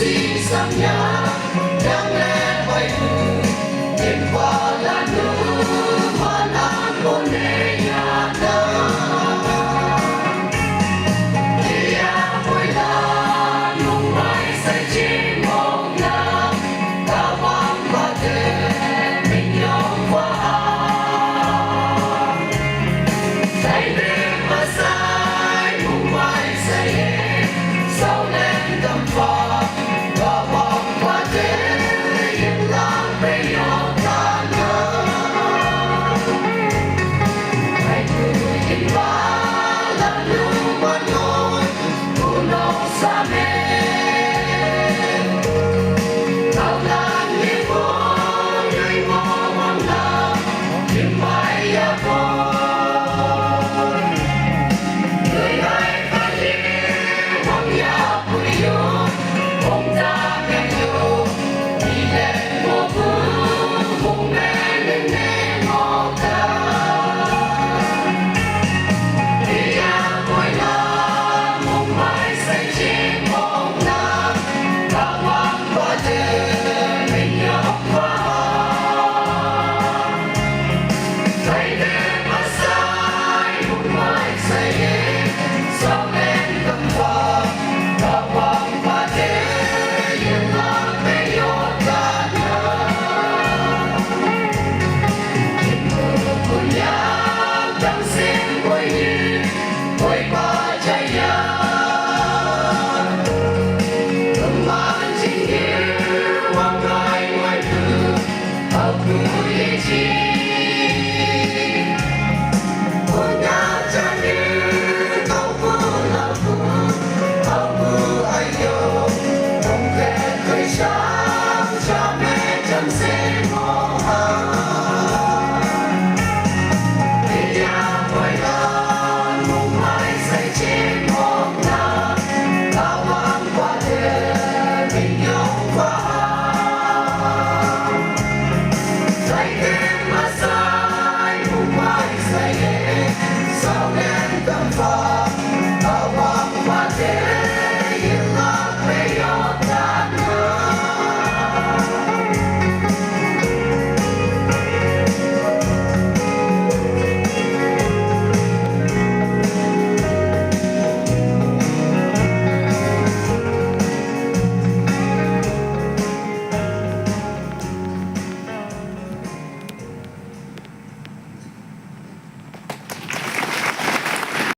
si sang nhà đang nghe bài thơ đêm qua là nước hoa lan bồn nề nhà ta kia quay la nung mai say trên mong la ta vang và thế mình nhau qua say đêm mà say nung mai say sao lên tâm phật sao nên tâm phật